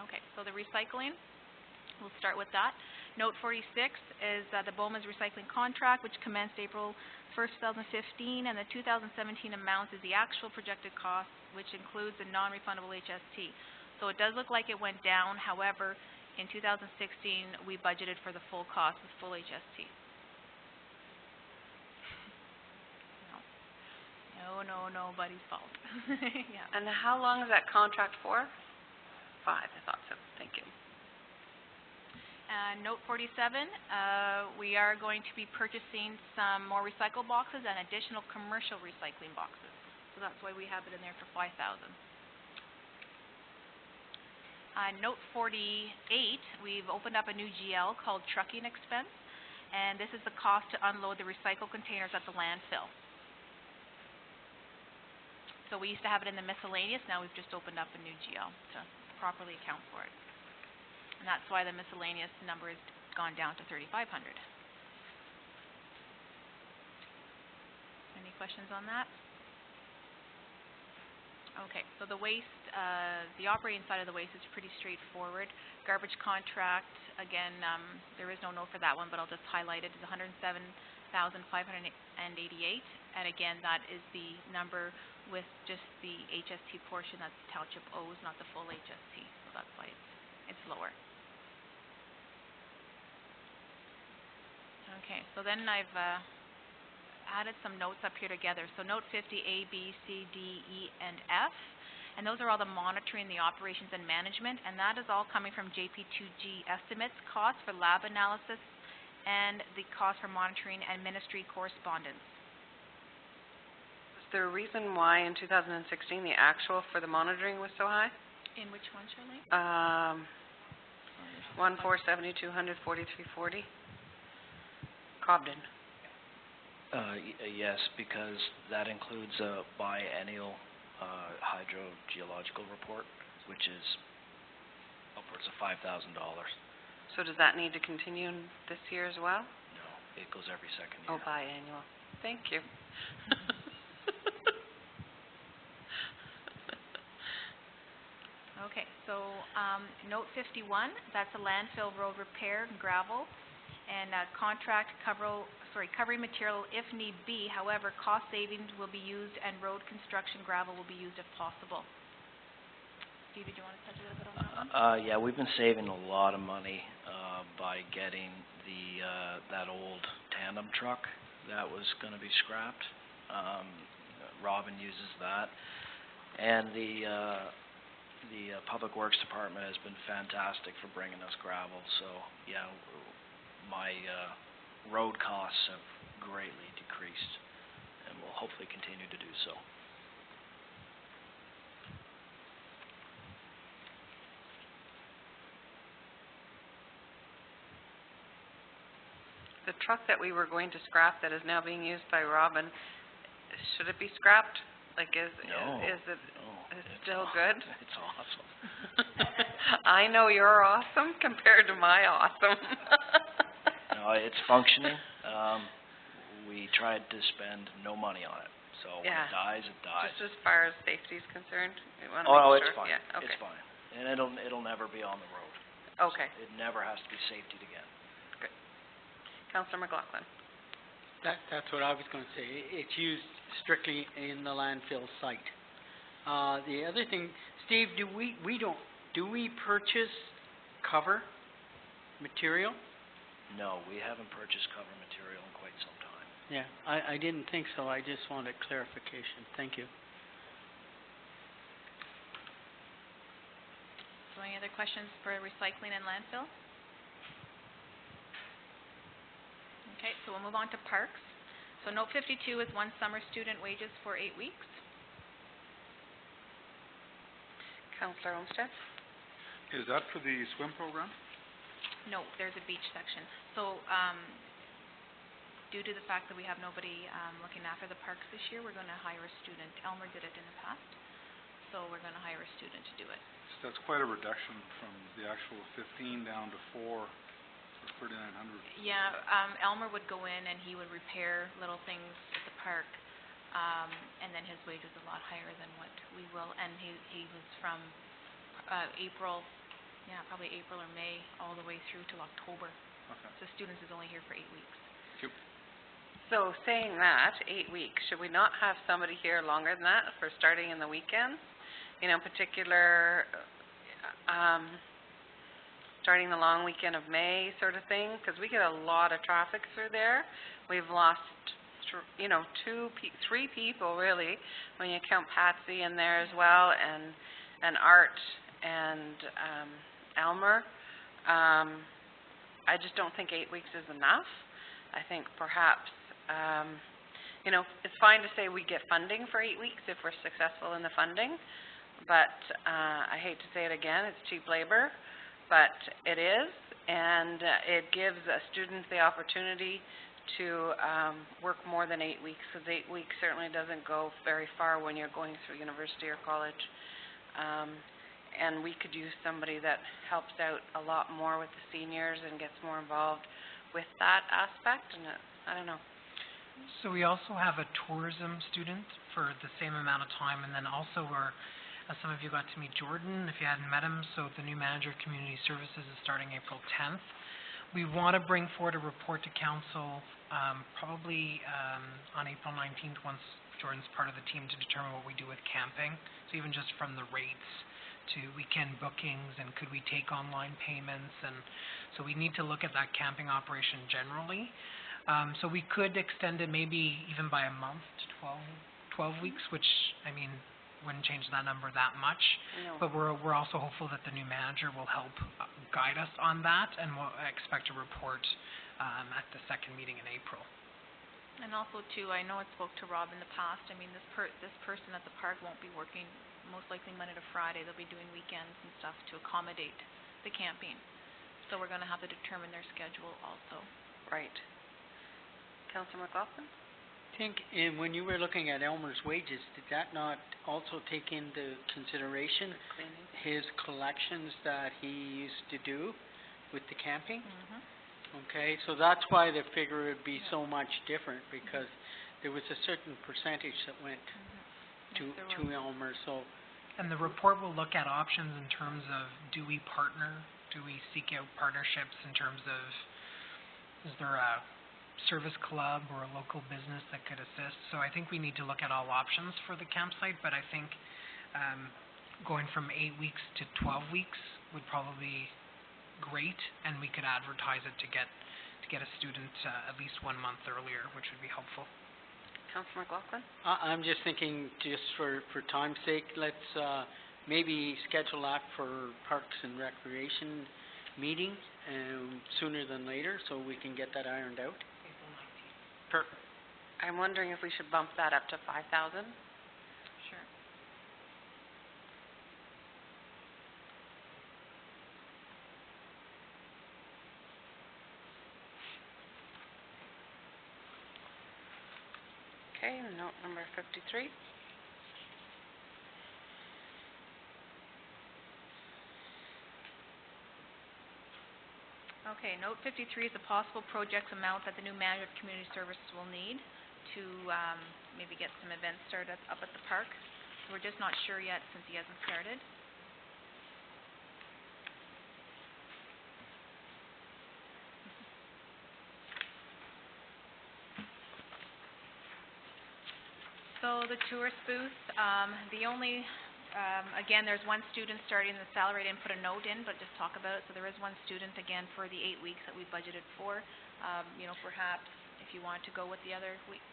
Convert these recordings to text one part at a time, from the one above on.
Okay, so the recycling, we'll start with that. Note 46 is the Bowman's recycling contract, which commenced April 1st, 2015, and the 2017 amounts is the actual projected cost, which includes the non-refundable HST. So it does look like it went down. However, in 2016, we budgeted for the full cost with full HST. No, nobody's fault. Yeah. And how long is that contract for? 5, I thought so. Thank you. Note 47, we are going to be purchasing some more recycle boxes and additional commercial recycling boxes. So that's why we have it in there for $5,000. Note 48, we've opened up a new GL called trucking expense, and this is the cost to unload the recycle containers at the landfill. So we used to have it in the miscellaneous, now we've just opened up a new GL to properly account for it. And that's why the miscellaneous number has gone down to $3,500. Any questions on that? Okay, so the waste, the operating side of the waste is pretty straightforward. Garbage contract, again, there is no note for that one, but I'll just highlight it. It's $107,588, and again, that is the number with just the HST portion that the township owes, not the full HST. So that's why it's lower. Okay, so then I've added some notes up here together. So note 50, A, B, C, D, E, and F. And those are all the monitoring, the operations, and management. And that is all coming from JP2G estimates, costs for lab analysis, and the cost for monitoring and ministry correspondence. Was there a reason why in 2016 the actual for the monitoring was so high? In which one, Shirley? 1470, 200, 4340. Cobden. Yes, because that includes a biennial hydrogeological report, which is upwards of $5,000. So does that need to continue this year as well? No, it goes every second year. Oh, biannual. Thank you. Okay, so note 51, that's a landfill road repair and gravel, and contract covering material if need be. However, cost savings will be used and road construction gravel will be used if possible. Steve, did you want to touch a little bit on that one? Yeah, we've been saving a lot of money by getting the that old tandem truck that was going to be scrapped. Robin uses that, and the Public Works Department has been fantastic for bringing us gravel. So yeah, my road costs have greatly decreased and will hopefully continue to do so. The truck that we were going to scrap that is now being used by Robin, should it be scrapped? Like, is it still good? It's awesome. I know you're awesome compared to my awesome. No, it's functioning. We tried to spend no money on it, so when it dies, it dies. Just as far as safety is concerned, we want to make it's sure. fine. Yeah, okay. It's fine, and it'll never be on the road. Okay. So it never has to be safetied again. Good. Councillor McLaughlin. That's what I was going to say. It's used strictly in the landfill site. The other thing, Steve, do we purchase cover material? No, we haven't purchased cover material in quite some time. Yeah, I didn't think so. I just wanted clarification. Thank you. So any other questions for recycling and landfill? Okay, so we'll move on to parks. So note 52 is one summer student wages for 8 weeks. Councillor Olmsted. Is that for the swim program? No, there's a beach section. So due to the fact that we have nobody looking after the parks this year, we're going to hire a student. Elmer did it in the past, so we're going to hire a student to do it. So that's quite a reduction from the actual 15 down to 4 for 3,900. Yeah, Elmer would go in and he would repair little things at the park, and then his wage was a lot higher than what we will. And he was from April yeah, probably April or May, all the way through till October. Okay. So students is only here for 8 weeks. So saying that, 8 weeks, should we not have somebody here longer than that for starting in the weekends? You know, particular, starting the long weekend of May sort of thing, because we get a lot of traffic through there. We've lost, you know, 3 people really, when you count Patsy in there as well, and Art and Elmer. I just don't think 8 weeks is enough. I think perhaps, you know, it's fine to say we get funding for 8 weeks if we're successful in the funding, but I hate to say it again, it's cheap labor, but it is, and it gives students the opportunity to work more than 8 weeks, because 8 weeks certainly doesn't go very far when you're going through university or college. And we could use somebody that helps out a lot more with the seniors and gets more involved with that aspect, and I don't know. So we also have a tourism student for the same amount of time, and then also some of you got to meet Jordan, if you hadn't met him, so the new manager of community services is starting April 10th. We want to bring forward a report to council probably on April 19th, once Jordan's part of the team, to determine what we do with camping. So even just from the rates to weekend bookings, and could we take online payments, and so we need to look at that camping operation generally. So we could extend it maybe even by a month to 12 weeks, which, I mean, wouldn't change that number that much. No. But we're also hopeful that the new manager will help guide us on that, and we'll expect a report at the second meeting in April. And also too, I know I spoke to Rob in the past, I mean, this person at the park won't be working most likely Monday to Friday. They'll be doing weekends and stuff to accommodate the camping. So we're going to have to determine their schedule also. Right. Councillor McLaughlin? I think, when you were looking at Elmer's wages, did that not also take into consideration Cleaning? his collections that he used to do with the camping? Okay, so that's why the figure would be so much different, because there was a certain percentage that went to Elmer, so. And the report will look at options in terms of, do we partner? Do we seek out partnerships in terms of, is there a service club or a local business that could assist? So I think we need to look at all options for the campsite, but I think going from 8 weeks to 12 weeks would probably be great, and we could advertise it to get a student at least 1 month earlier, which would be helpful. Councillor McLaughlin? I'm just thinking, just for time's sake, let's maybe schedule that for Parks and Recreation meeting sooner than later, so we can get that ironed out. April 19th. Perfect. I'm wondering if we should bump that up to 5,000? Sure. Okay, note number 53. Okay, note 53 is a possible project amount that the new manager of community services will need to maybe get some events started up at the park. So we're just not sure yet since he hasn't started. So the tourist booth, the only, again, there's one student starting the salary. I didn't put a note in, but just talk about it. So there is one student, again, for the 8 weeks that we budgeted for. You know, perhaps if you wanted to go with the other week,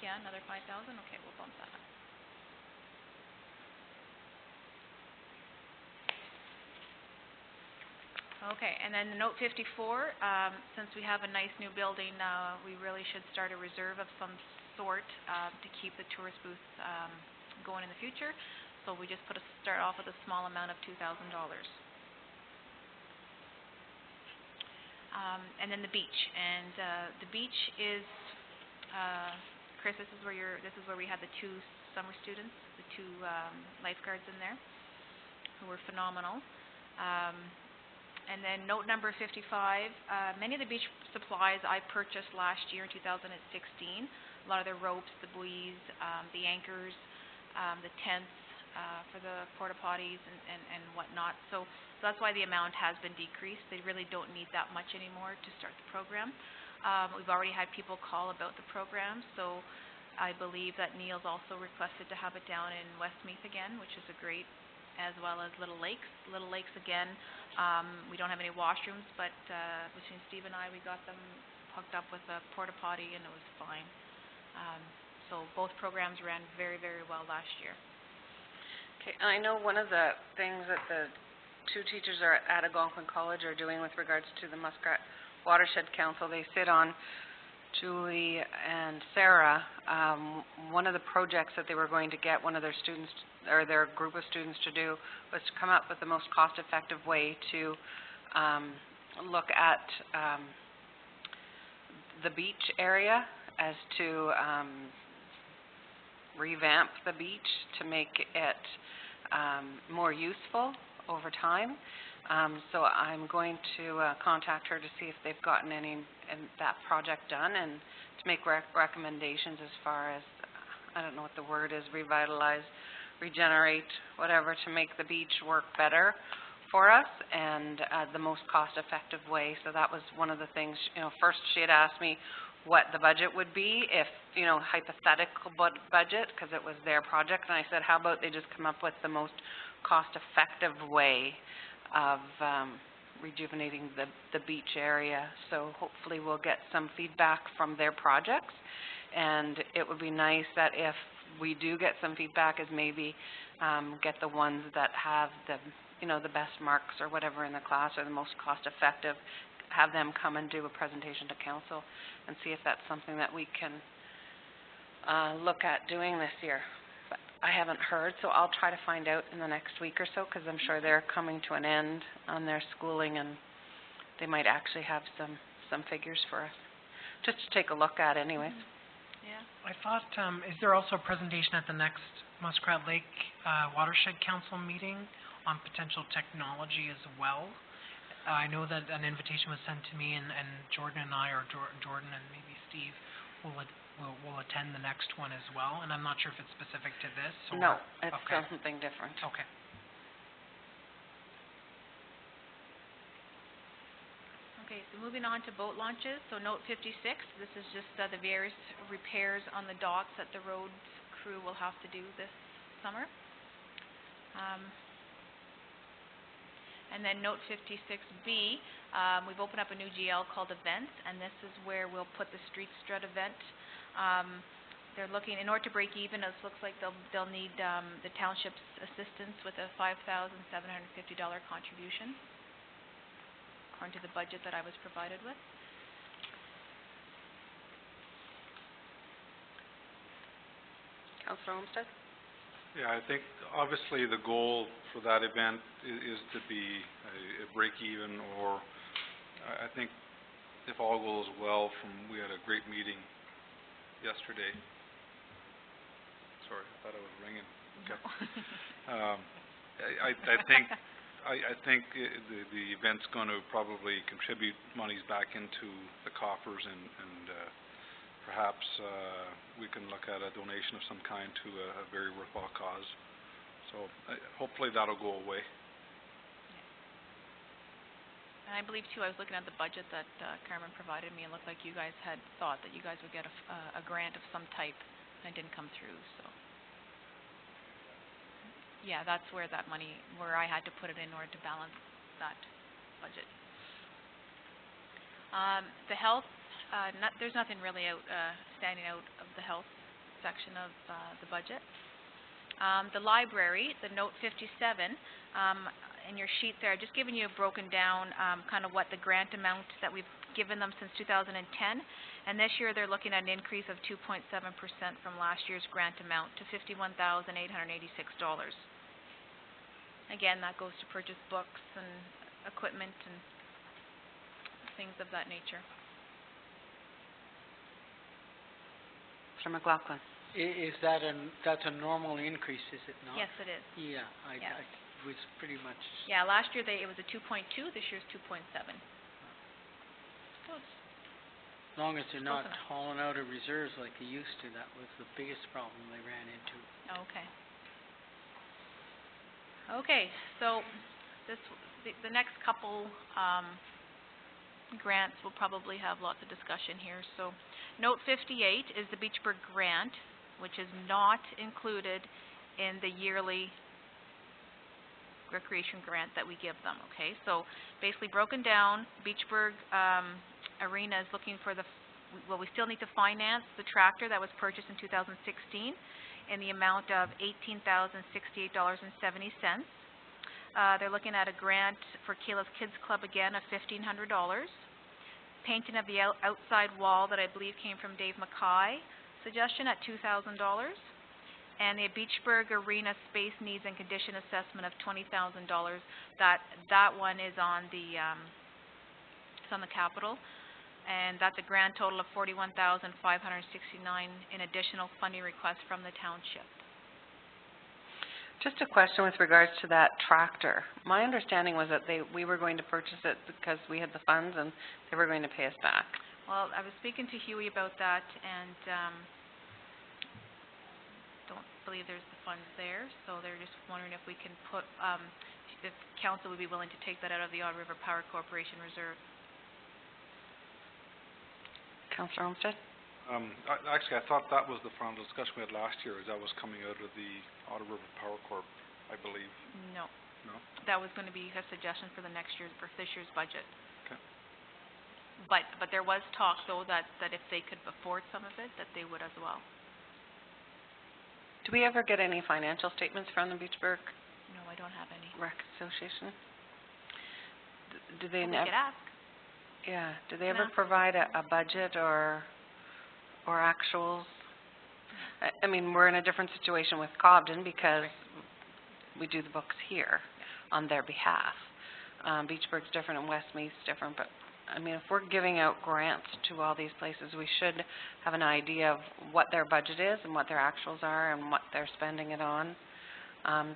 yeah, another 5,000. Okay, we'll bump that up. Okay, and then note 54, since we have a nice new building, we really should start a reserve of some sort to keep the tourist booth going in the future. So we just start off with a small amount of $2,000. And then the beach, and the beach is, Chris, this is where we had the 2 summer students, the 2 lifeguards in there, who were phenomenal. And then note number 55, many of the beach supplies I purchased last year in 2016. A lot of the ropes, the buoys, the anchors, the tents, for the porta potties and whatnot. So that's why the amount has been decreased. They really don't need that much anymore to start the program. We've already had people call about the program, so I believe that Neil's also requested to have it down in Westmeath again, which is a great, as well as Little Lakes. Little Lakes again, we don't have any washrooms, but between Steve and I, we got them hooked up with a porta potty and it was fine. So both programs ran very, very well last year. Okay, I know one of the things that the two teachers are at Algonquin College are doing with regards to the Muskrat Watershed Council. They sit on, Julie and Sarah, one of the projects that they were going to get one of their students, or their group of students to do, was to come up with the most cost-effective way to look at the beach area, as to revamp the beach to make it more useful over time. So I'm going to contact her to see if they've gotten any that project done, and to make recommendations as far as, I don't know what the word is, revitalize, regenerate, whatever, to make the beach work better for us and the most cost-effective way. So that was one of the things, first she had asked me what the budget would be, if, hypothetical budget, because it was their project, and I said, how about they just come up with the most cost-effective way of rejuvenating the beach area. So hopefully we'll get some feedback from their projects, and it would be nice that if we do get some feedback, is maybe get the ones that have the the best marks or whatever in the class, or the most cost-effective, have them come and do a presentation to council and see if that's something that we can look at doing this year. But I haven't heard, so I'll try to find out in the next week or so, because I'm sure they're coming to an end on their schooling, and they might actually have some figures for us, just to take a look at anyways. Yeah. I thought, is there also a presentation at the next Muskrat Lake Watershed Council meeting on potential technology as well? I know that an invitation was sent to me, and Jordan and I, or Jordan and maybe Steve, will attend the next one as well, and I'm not sure if it's specific to this, or... No, it's okay. something different. Okay. Okay, so moving on to boat launches. So note 56, this is just the various repairs on the docks that the roads crew will have to do this summer. And then note 56B, we've opened up a new GL called Events, and this is where we'll put the Street Strut event. They're looking, in order to break even, it looks like they'll need the township's assistance with a $5,750 contribution, according to the budget that I was provided with. Councillor Olmsted? Yeah, I think obviously the goal for that event is to be a break-even, or I think if all goes well, we had a great meeting yesterday. Sorry, I thought I was ringing. Okay. I think the event's going to probably contribute monies back into the coffers, and perhaps we can look at a donation of some kind to a very worthwhile cause. So hopefully that'll go away. And I believe, too, I was looking at the budget that Carmen provided me, and it looked like you guys had thought that you guys would get a grant of some type, and it didn't come through, so. Yeah, that's where that money, where I had to put it in order to balance that budget. The health, there's nothing really standing out of the health section of the budget. The library, the note 57, in your sheet there, I've just given you a broken down kind of what the grant amount that we've given them since 2010, and this year they're looking at an increase of 2.7% from last year's grant amount to $51,886. Again, that goes to purchase books and equipment and things of that nature. Mr. McLaughlin? Is that that's a normal increase, is it not? Yes, it is. Yeah, Yes. I was pretty much... Yeah, last year it was a 2.2, this year's 2.7. So it's As long as they're not enough. hauling out of reserves like they used to, that was the biggest problem they ran into. okay. Okay, so the next couple, grants will probably have lots of discussion here. So, note 58 is the Beachburg grant, which is not included in the yearly recreation grant that we give them, okay? So, basically broken down, Beachburg, Arena is looking for well, we still need to finance the tractor that was purchased in 2016 in the amount of $18,068.70. They're looking at a grant for Kayla's Kids Club again of $1,500. Painting of the outside wall that I believe came from Dave Mackay suggestion at $2,000. And the Beachburg Arena space needs and condition assessment of $20,000. That one is on the it's on the capital, and that's a grand total of $41,569 in additional funding requests from the township. Just a question with regards to that tractor. My understanding was that we were going to purchase it because we had the funds and they were going to pay us back. Well, I was speaking to Huey about that, and don't believe there's the funds there, so they're just wondering if we can put, if council would be willing to take that out of the Ottawa River Power Corporation reserve. Councillor Olmsted? Actually, I thought that was the final discussion we had last year, is that was coming out of the Ottawa River Power Corp, I believe. No. No? That was going to be a suggestion for this year's budget. Okay. But there was talk, though, that if they could afford some of it, that they would as well. Do we ever get any financial statements from the Beachburg No, I don't have any. Rec Association? Do they We never? could ask. Yeah. Do they Can ever ask. provide a budget or actuals? I mean, we're in a different situation with Cobden because we do the books here on their behalf. Beachburg's different and Westmead's different, but I mean, if we're giving out grants to all these places, we should have an idea of what their budget is and what their actuals are and what they're spending it on,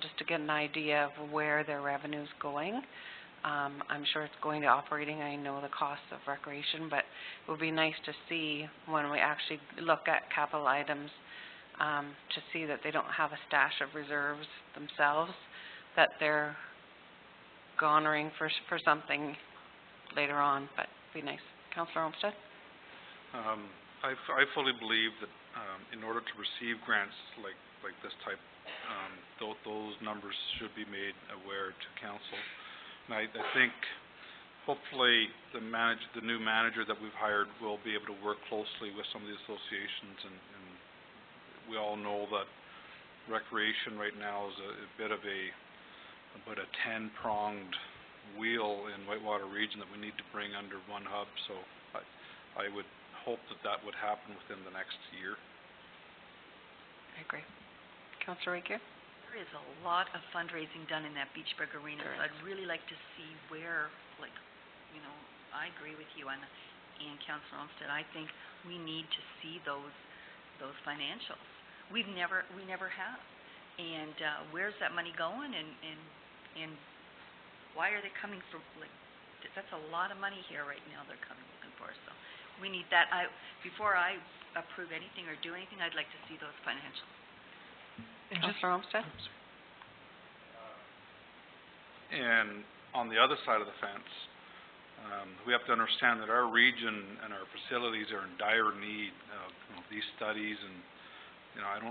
just to get an idea of where their revenue's going. I'm sure it's going to operating. I know the costs of recreation, but it would be nice to see when we actually look at capital items, to see that they don't have a stash of reserves themselves, that they're garnering for something later on, but it'd be nice. Councillor Olmsted? I fully believe that in order to receive grants like this type, those numbers should be made aware to council. And I think hopefully the new manager that we've hired will be able to work closely with some of the associations, and we all know that recreation right now is a bit of about a 10-pronged wheel in Whitewater region that we need to bring under one hub, so I would hope that would happen within the next year. I agree. Councillor Rakier? There is a lot of fundraising done in that Beachburg Arena, so I'd really like to see where, like, you know, I agree with you and Councillor Olmsted. I think we need to see those financials. We never have. And where's that money going, and why are they coming from, like, that's a lot of money here right now they're looking for, so we need that. Before I approve anything or do anything, I'd like to see those financials. Councillor Olmsted? And on the other side of the fence, we have to understand that our region and our facilities are in dire need of these studies. And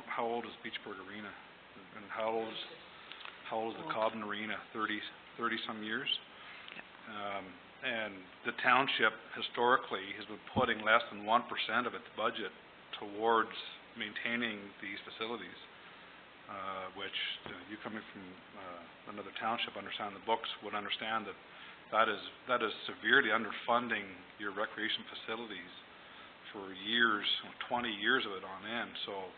how old is Beachburg Arena, and how old is the Cobden Arena? 30 some years. And the township historically has been putting less than 1% of its budget towards maintaining these facilities. Which you coming from another township, understand the books, would understand that is severely underfunding your recreation facilities for years, 20 years of it on end. So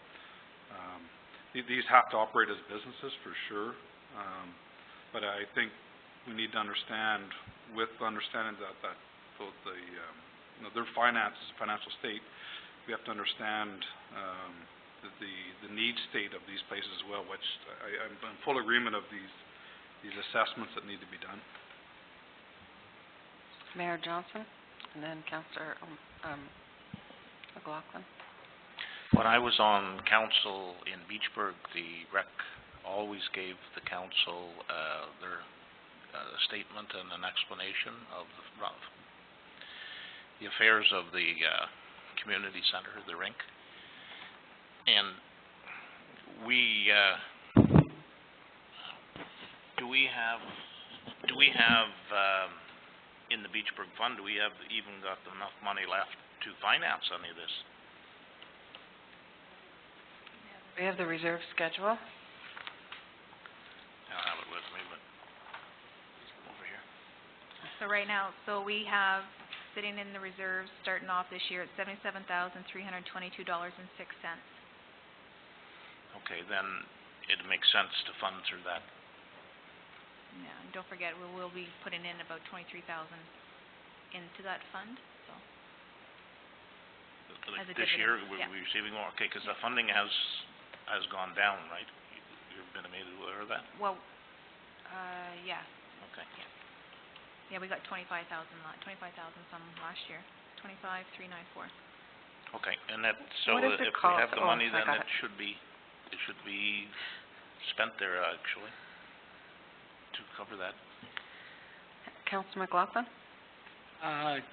these have to operate as businesses for sure, but I think we need to understand, with understanding that both their finances, financial state, we have to understand the need state of these places as well, which I'm in full agreement of these assessments that need to be done. Mayor Johnson, and then Councillor McLaughlin. When I was on council in Beachburg, the rec always gave the council, their, statement and an explanation of the affairs of the, community center, the rink. And we, do we have, in the Beachburg Fund, do we have even got enough money left to finance any of this? We have the reserve schedule. I don't have it with me, but over here. So right now, we have sitting in the reserves, starting off this year at $77,322.06. Okay, then it makes sense to fund through that. Yeah, and don't forget, we will be putting in about 23,000 into that fund, so. As a This year, dividend, we're yeah. receiving more, okay, because the funding has gone down, right? You've been made aware of that? Well, yeah. Okay. Yeah, we got 25,000 some last year, 25,394. Okay, and that, so What is if it we called? have the Oh, money, I then got it should be spent there, actually, to cover that. Councillor McLaughlin?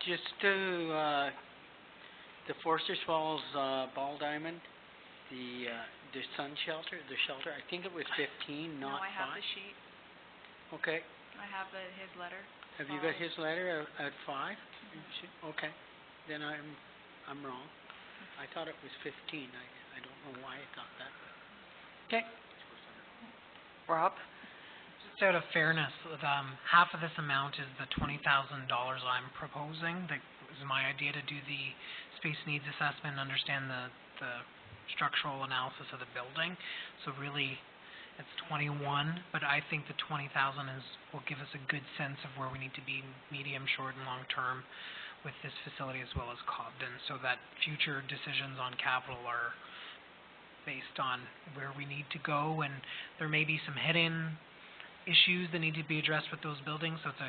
Just to, the Forster's Falls, Ball Diamond, the shelter, I think it was 15, No, not 5. I have the sheet. Okay. I have his letter. Have you got 5. his letter at 5? Okay, then I'm wrong. I thought it was 15. I don't know why I thought that. Okay. Rob? Just out of fairness, half of this amount is the $20,000 I'm proposing. That was my idea, to do the space needs assessment, understand the structural analysis of the building. So really, it's 21, but I think the 20,000 will give us a good sense of where we need to be medium, short, and long term with this facility as well as Cobden, so that future decisions on capital are based on where we need to go. And there may be some hidden issues that need to be addressed with those buildings. So it's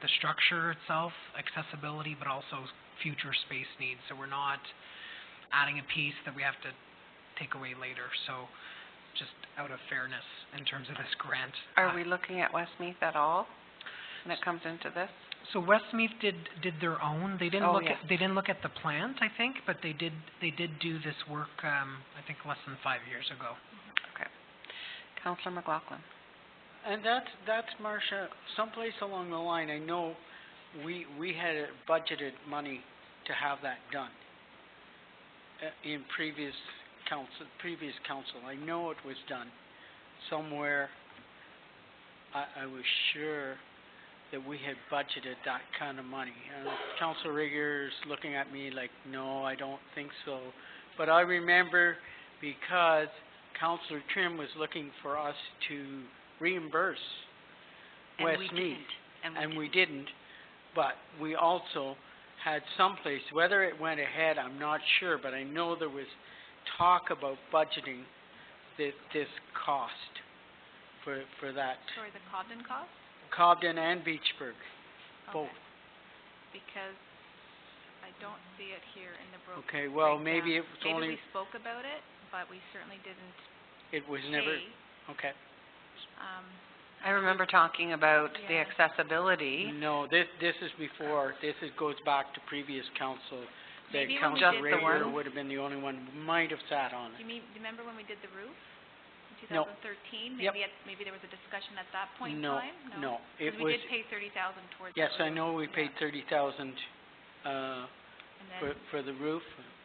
the structure itself, accessibility, but also future space needs. So we're not adding a piece that we have to take away later. So just out of fairness in terms of this grant. Are we looking at Westmeath at all when it comes into this? So Westmeath did their own. They didn't Oh, look yeah. at the plant, I think, but they did do this work I think less than 5 years ago. Okay. Councillor McLaughlin? And that's Marcia, someplace along the line, I know we had budgeted money to have that done in previous council. I know it was done somewhere. I was sure that we had budgeted that kind of money. Councillor Rigger's looking at me like, no, I don't think so. But I remember because Councillor Trim was looking for us to reimburse Westmeath. And we didn't. But we also had someplace, whether it went ahead, I'm not sure, but I know there was talk about budgeting this cost for that. Sorry, the Cobden cost? Cobden and Beachburg, both. Okay. Because I don't see it here in the Okay, well, breakdown. maybe it was only, Maybe we spoke about it, but we certainly didn't it was never, pay. okay. I remember talking about the Yeah. accessibility. No, this is before, goes back to previous council. That Maybe when we Council did the Rigger one? would have been the only one, who might have sat on Do it. you remember when we did the roof in No. 2013? Yep. Maybe there was a discussion at that point in No, time? no, it 'Cause was, we did pay 30,000 towards yes, that I roof. know we Yeah. paid 30,000, And then, for the roof,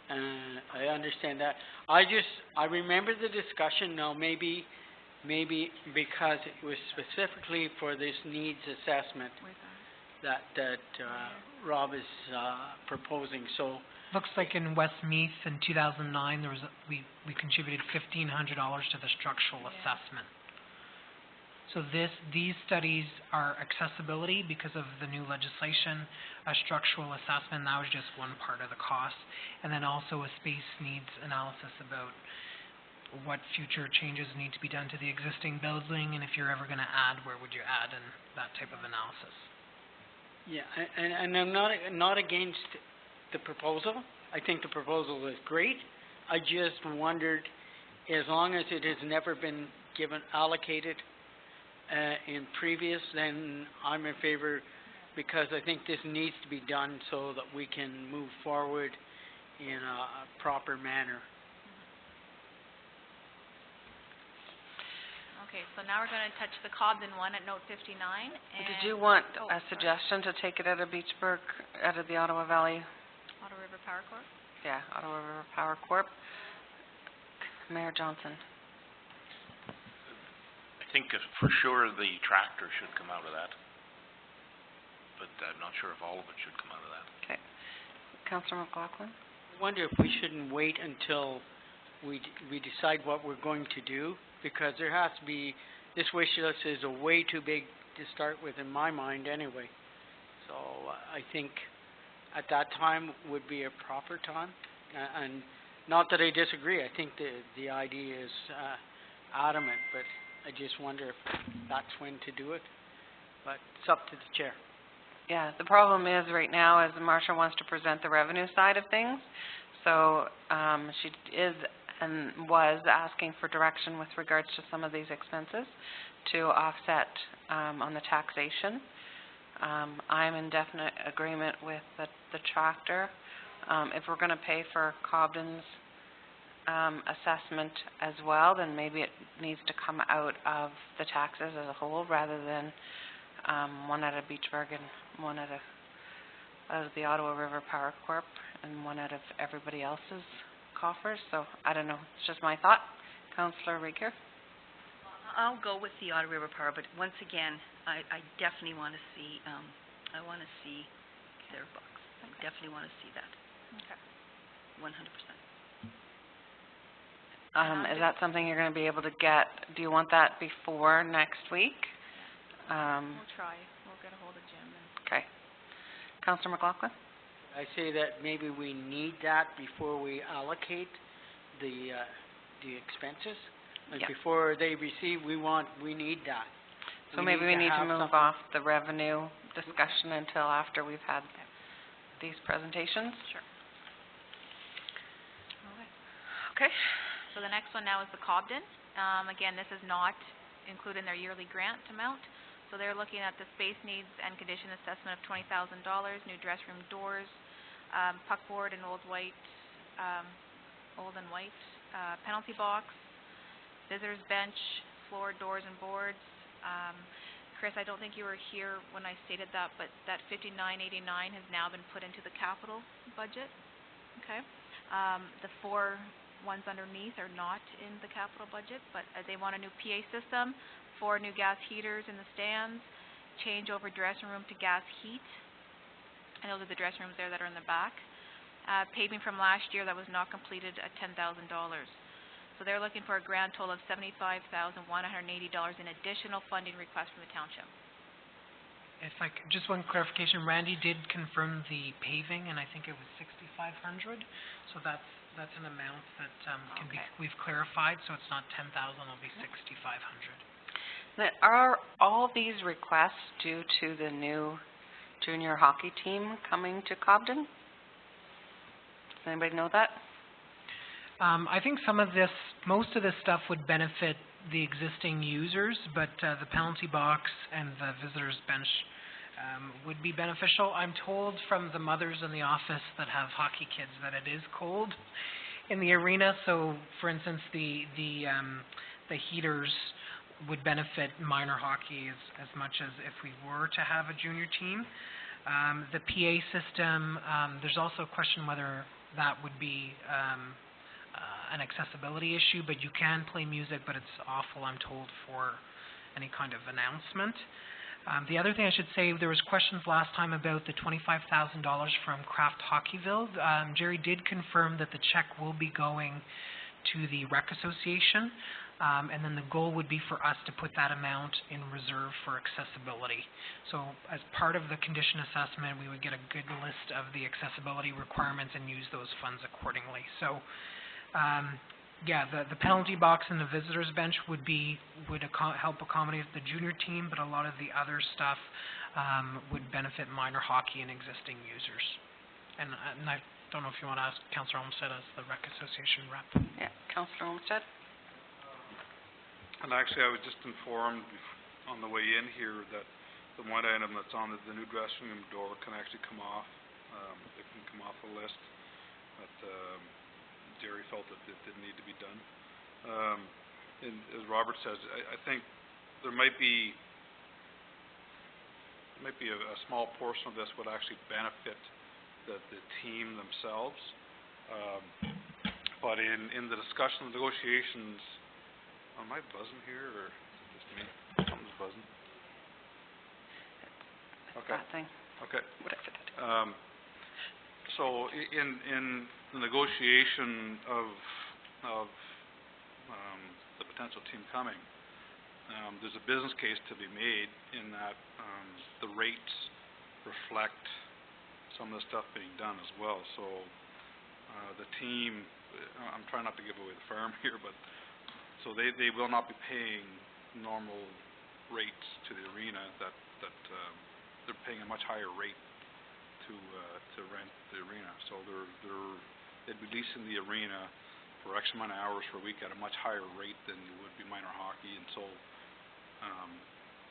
I understand that. I remember the discussion now, maybe because it was specifically for this needs assessment where's that? that Rob is, proposing, so, Looks like in Westmeath in 2009 there was we contributed $1,500 to the structural Yeah. assessment. So these studies are accessibility because of the new legislation, a structural assessment, that was just one part of the cost, and then also a space needs analysis about what future changes need to be done to the existing building, and if you're ever going to add, where would you add, and that type of analysis. yeah, and I'm not against the proposal. I think the proposal is great. I just wondered, as long as it has never been given, allocated, in previous, then I'm in favor, because I think this needs to be done so that we can move forward in a proper manner. Okay, so now we're gonna touch the Cobden one at note 59, and... Did you want oh, a sorry. suggestion to take it out of Beachburg, out of the Ottawa Valley? Ottawa River Power Corp? Yeah, Ottawa River Power Corp. Mayor Johnson. I think for sure the tractor should come out of that. But I'm not sure if all of it should come out of that. Okay. Councillor McLaughlin? I wonder if we shouldn't wait until we decide what we're going to do, because there has to be, this wish list is a way too big to start with in my mind anyway. So I think at that time would be a proper time. And not that I disagree, I think the idea is adamant, but I just wonder if that's when to do it. But it's up to the chair. Yeah, the problem is right now is Marcia wants to present the revenue side of things. So she is and was asking for direction with regards to some of these expenses to offset on the taxation. I'm in definite agreement with the tractor. If we're going to pay for Cobden's assessment as well, then maybe it needs to come out of the taxes as a whole rather than one out of Beachburg and one out of the Ottawa River Power Corp and one out of everybody else's coffers. So I don't know. It's just my thought. Councillor Riker? I'll go with the Ottawa River Power, but once again, I definitely want to see, I want to see their books. I definitely want to see that, Okay. 100%. Is that something you're going to be able to get? Do you want that before next week? We'll try. We'll get a hold of Jim and... Okay. Councillor McLaughlin? I say that maybe we need that before we allocate the expenses. Like Yeah. before they receive, we need that. So maybe we need to have move something. off the revenue discussion until after we've had these presentations. Sure. Okay. Okay. So the next one now is the Cobden. Again, this is not included in their yearly grant amount. So they're looking at the space needs and condition assessment of $20,000, new dress room doors, puckboard and old and white, penalty box, visitors bench, floor, doors and boards. Chris, I don't think you were here when I stated that, but that $59.89 has now been put into the capital budget. Okay. The four ones underneath are not in the capital budget, but they want a new PA system, 4 new gas heaters in the stands, change over dressing room to gas heat, and those are the dressing rooms there that are in the back. Paving from last year that was not completed at $10,000. So they're looking for a grand total of $75,180 in additional funding request from the township. If I could, just one clarification, Randy did confirm the paving, and I think it was 6,500, so that's an amount that can be, Okay. we've clarified, so it's not 10,000, it'll be 6,500. Now, are all these requests due to the new junior hockey team coming to Cobden? Does anybody know that? I think most of this stuff would benefit the existing users, but the penalty box and the visitors bench would be beneficial. I'm told from the mothers in the office that have hockey kids that it is cold in the arena. So, for instance, the heaters would benefit minor hockey as much as if we were to have a junior team. The PA system, there's also a question whether that would be an accessibility issue, but you can play music, but it's awful, I'm told, for any kind of announcement. The other thing I should say, there was questions last time about the $25,000 from Kraft Hockeyville. Jerry did confirm that the check will be going to the Rec Association, and then the goal would be for us to put that amount in reserve for accessibility. So as part of the condition assessment, we would get a good list of the accessibility requirements and use those funds accordingly. So yeah, the penalty box and the visitors bench would help accommodate the junior team, but a lot of the other stuff would benefit minor hockey and existing users. And I don't know if you want to ask Councillor Olmsted as the Rec Association rep. Yeah, Councillor Olmsted. And actually, I was just informed on the way in here that the one item that's on the new dressing room door can actually come off. It can come off the list. But Jerry felt that it didn't need to be done. And as Robert says, I think there might be a small portion of this would actually benefit the team themselves. But in the discussion, the negotiations, am I buzzing here or is it just me? Something's buzzing. Okay. That thing. Okay. Whatever that is. So in the negotiation of the potential team coming, there's a business case to be made in that the rates reflect some of the stuff being done as well. So the team, I'm trying not to give away the farm here, but so they will not be paying normal rates to the arena. That they're paying a much higher rate to rent the arena. So they'd be leasing the arena for X amount of hours per week at a much higher rate than you would be minor hockey, and so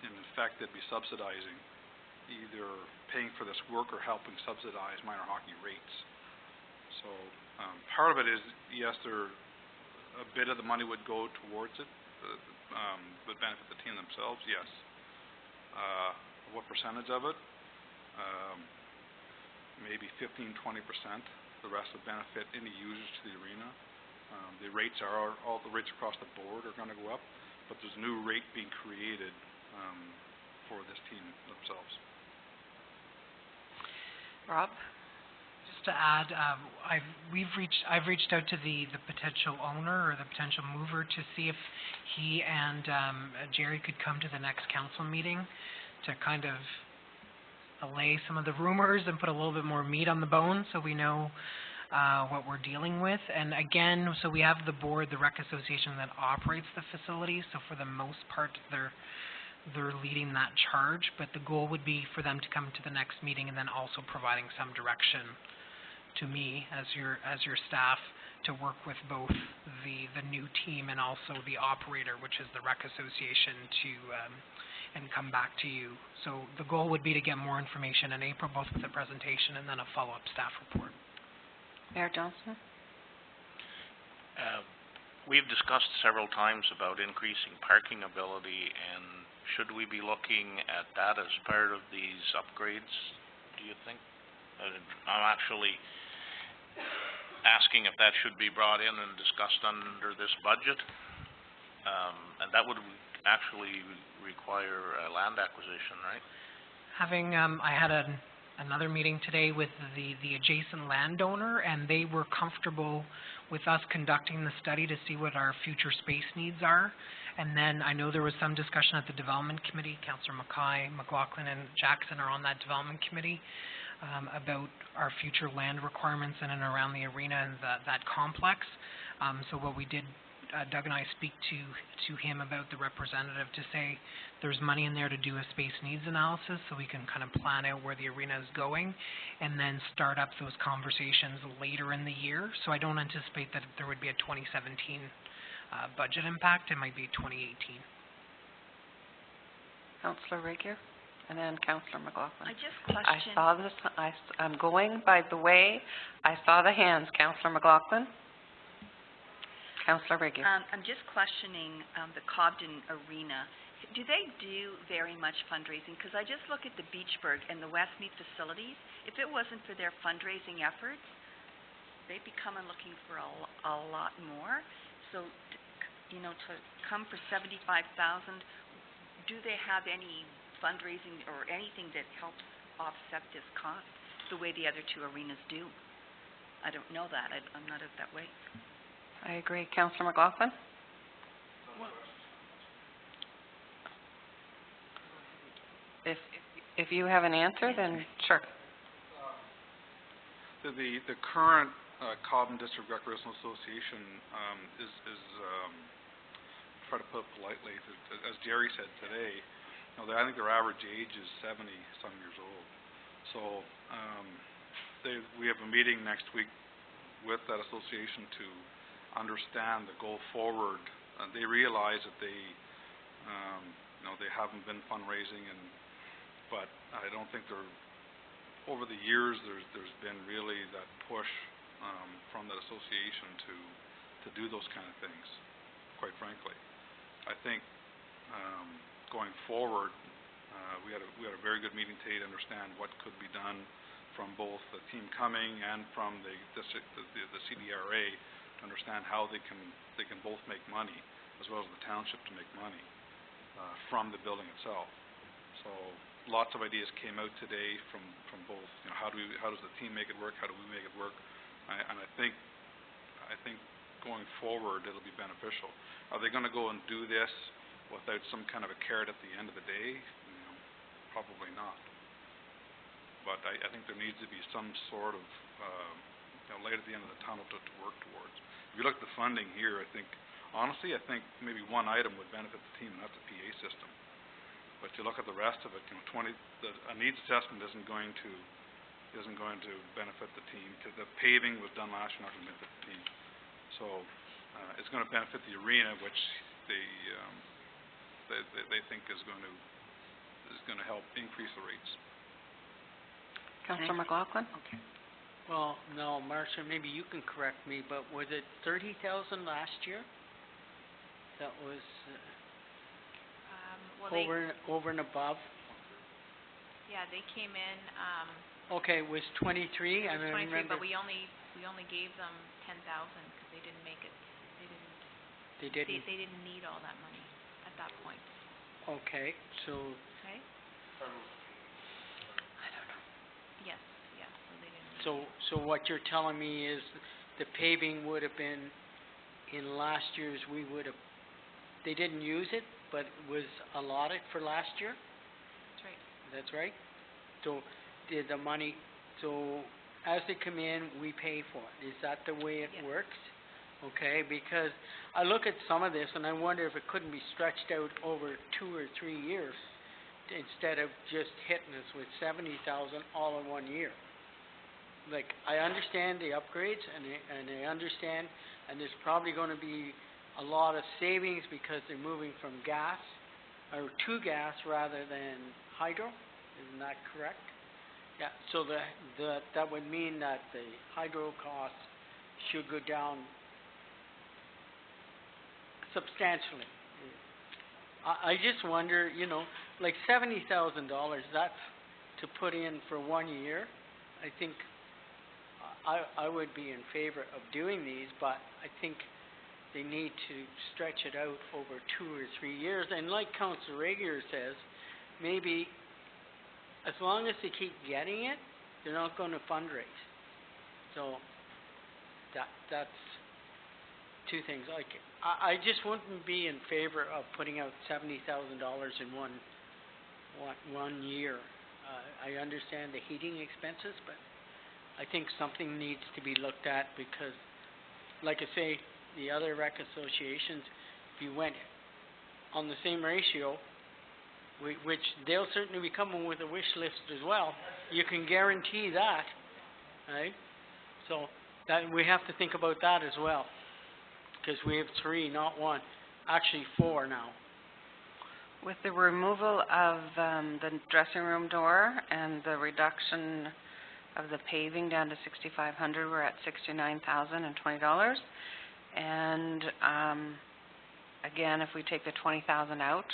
in effect they'd be subsidizing, either paying for this work or helping subsidize minor hockey rates. So part of it is, yes, a bit of the money would go towards it, would benefit the team themselves, yes. What percentage of it? Maybe 15-20%. The rest would benefit any users to the arena. The rates all the rates across the board are going to go up, but there's a new rate being created for this team themselves. Rob? Just to add, I've reached out to the potential owner or the potential mover to see if he and Jerry could come to the next council meeting to kind of allay some of the rumors and put a little bit more meat on the bone, so we know what we're dealing with. And again, so we have the board, the rec association that operates the facility, so for the most part they're leading that charge, but the goal would be for them to come to the next meeting and then also providing some direction to me as your staff to work with both the new team and also the operator, which is the rec association, to and come back to you. So the goal would be to get more information in April, both with a presentation and then a follow-up staff report. Mayor Johnson? We've discussed several times about increasing parking ability, and should we be looking at that as part of these upgrades, do you think? I'm actually asking if that should be brought in and discussed under this budget, and that would actually require a land acquisition, right? I had another meeting today with the adjacent landowner, and they were comfortable with us conducting the study to see what our future space needs are. And then I know there was some discussion at the development committee. Councillor Mackay, McLaughlin, and Jackson are on that development committee about our future land requirements in and around the arena and that complex. So what we did, Doug and I speak to him about the representative to say there's money in there to do a space needs analysis so we can kind of plan out where the arena is going and then start up those conversations later in the year. So I don't anticipate that there would be a 2017 budget impact. It might be 2018. Councillor Regier, and then Councillor McLaughlin. I just question. I saw this. I'm going by the way I saw the hands. Councillor McLaughlin. Councillor Regier. I'm just questioning the Cobden Arena. Do they do very much fundraising? Because I just look at the Beachburg and the Westmead facilities. If it wasn't for their fundraising efforts, they'd be coming looking for a lot more. So, to come for $75,000, do they have any fundraising or anything that helps offset this cost the way the other two arenas do? I don't know that. I'm not out that way. I agree. Councillor McLaughlin? If you have an answer, then sure. The current Cobden District Recreational Association is try to put it politely, as Jerry said today, I think their average age is 70-some years old. So we have a meeting next week with that association to understand the go forward they realize that they, you know, they haven't been fundraising, but I don't think over the years, there's been really that push from that association to do those kind of things, quite frankly. I think going forward, we had a very good meeting today to understand what could be done from both the Team Cumming and from the CDRA to understand how they can both make money, as well as the township to make money from the building itself. So lots of ideas came out today from both. You know, how does the team make it work? How do we make it work? And I think going forward it'll be beneficial. Are they going to go and do this without some kind of a carrot at the end of the day? You know, probably not. But I think there needs to be some sort of you know, light at the end of the tunnel to work towards. If you look at the funding here, I think maybe one item would benefit the team, and that's the PA system. But you look at the rest of it, you know, a needs assessment isn't going to benefit the team, because the paving was done last year, not going to benefit the team. So it's going to benefit the arena, which they think is going to help increase the rates. Councillor McLaughlin? Okay. Well, no, Marcia, maybe you can correct me, but was it 30,000 last year? That was Well, they, over and above? yeah, they came in, Okay, it was 23, it and was I 23, remember but we only gave them 10,000 because they didn't make it, they didn't. they didn't need all that money at that point, Okay, so okay? Yes, so they didn't need it. So what you're telling me is the paving would have been, in last year's, they didn't use it, but it was allotted for last year? That's right. That's right? So did the money, so as they come in, we pay for it. Is that the way it Yes. works? Okay, because I look at some of this and I wonder if it couldn't be stretched out over 2 or 3 years instead of just hitting us with 70,000 all in 1 year. Like, I understand the upgrades and I understand, and there's probably going to be a lot of savings because they're moving from gas or to gas rather than hydro. Isn't that correct? Yeah, so that would mean that the hydro costs should go down substantially. I just wonder, you know, like $70,000, that's to put in for 1 year. I think I would be in favor of doing these, but I think they need to stretch it out over 2 or 3 years. And like Councillor Regier says, maybe as long as they keep getting it, they're not going to fundraise. So that's two things. Like, I just wouldn't be in favor of putting out $70,000 in one year. I understand the heating expenses, but I think something needs to be looked at because, like I say, the other rec associations, if you went on the same ratio, which they'll certainly be coming with a wish list as well, you can guarantee that, right? So that we have to think about that as well, because we have 3, not 1, actually 4 now. With the removal of the dressing room door and the reduction of the paving down to $6,500, we're at $69,020. And again, if we take the $20,000 out,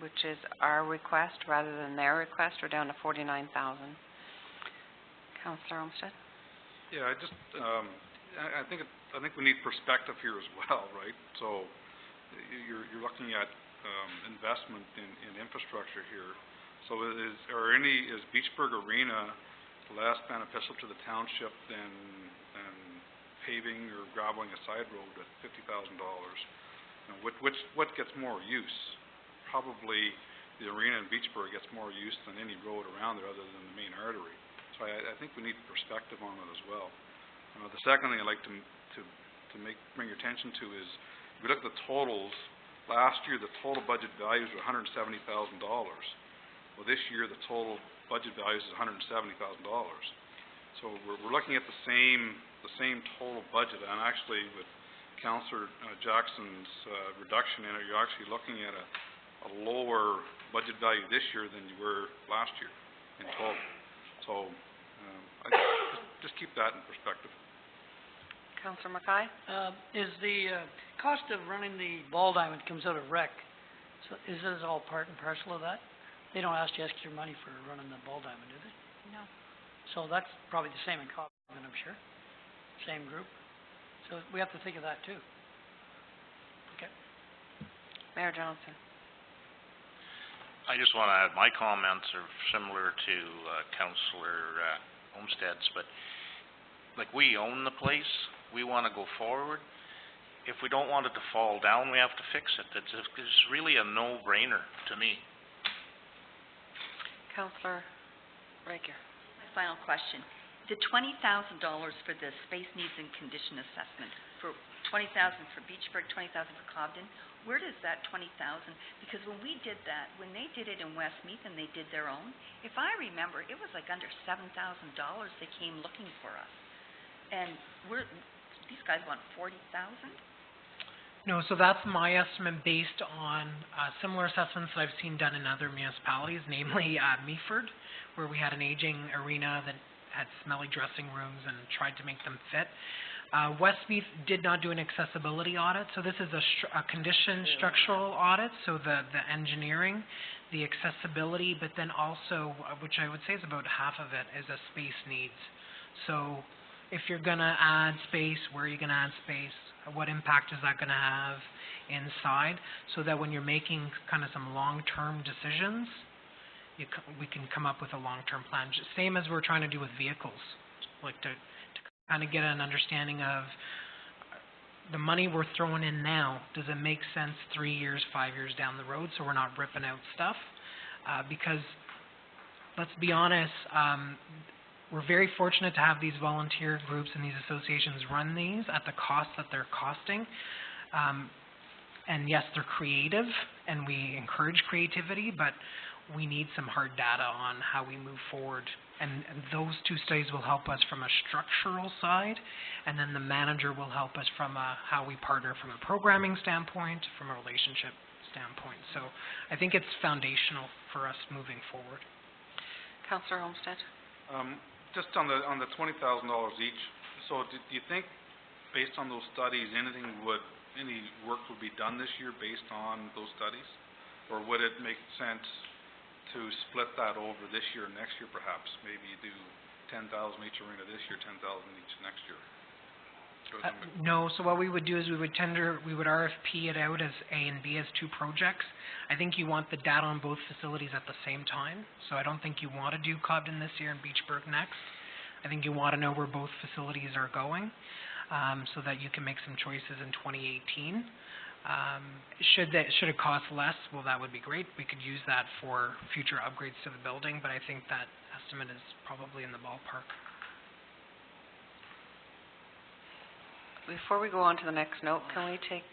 which is our request rather than their request, we're down to $49,000. Councillor Olmsted? Yeah, I think we need perspective here as well, right? So you're looking at investment in infrastructure here. So is Beachburg Arena less beneficial to the township than paving or graveling a side road at $50,000? You know, what gets more use? Probably the arena in Beachburg gets more use than any road around there other than the main artery. So I think we need perspective on that as well. The second thing I'd like to bring your attention to is, if we look at the totals, last year the total budget values were $170,000. Well, this year the total budget values is $170,000. So we're looking at the same total budget, and actually with Councillor Jackson's reduction in it, you're actually looking at a lower budget value this year than you were last year in total. So, just keep that in perspective. Councillor Mackay? Is the cost of running the ball diamond comes out of rec, so is this all part and parcel of that? They don't ask you extra money for running the ball diamond, do they? No. So that's probably the same in Cobden, I'm sure, same group. So we have to think of that too. Okay. Mayor Johnson? I just want to add, my comments are similar to Councillor Olmsted's, but like, we own the place, we want to go forward. If we don't want it to fall down, we have to fix it. It's really a no-brainer to me. Councillor Rakier? My final question. The $20,000 for the space needs and condition assessment, for $20,000 for Beachburg, $20,000 for Cobden, where does that $20,000, because when we did that, when they did it in Westmeath and they did their own, if I remember, it was like under $7,000 they came looking for us. And these guys want $40,000? No, so that's my estimate based on similar assessments that I've seen done in other municipalities, namely Meaford, where we had an aging arena that had smelly dressing rooms and tried to make them fit. Westmeath did not do an accessibility audit, so this is a condition structural audit, so the engineering, the accessibility, but then also, which I would say is about half of it, is a space needs. So if you're going to add space, where are you going to add space? What impact is that going to have inside? So that when you're making kind of some long-term decisions, we can come up with a long-term plan. Same as we're trying to do with vehicles, like to kind of get an understanding of the money we're throwing in now, does it make sense 3 years, 5 years down the road, so we're not ripping out stuff? Because let's be honest, we're very fortunate to have these volunteer groups and these associations run these at the cost that they're costing. And yes, they're creative, and we encourage creativity, but we need some hard data on how we move forward. And those two studies will help us from a structural side, and then the manager will help us from how we partner from a programming standpoint, from a relationship standpoint. So I think it's foundational for us moving forward. Councillor Olmsted? Just on the $20,000 each, so do you think, based on those studies, any work would be done this year based on those studies? Or would it make sense to split that over this year and next year perhaps? Maybe do 10,000 each arena this year, 10,000 each next year? No, so what we would do is we would RFP it out as A and B as two projects. I think you want the data on both facilities at the same time, so I don't think you want to do Cobden this year and Beachburg next. I think you want to know where both facilities are going, so that you can make some choices in 2018. Should it cost less, well, that would be great. We could use that for future upgrades to the building, but I think that estimate is probably in the ballpark. Before we go on to the next note, can we take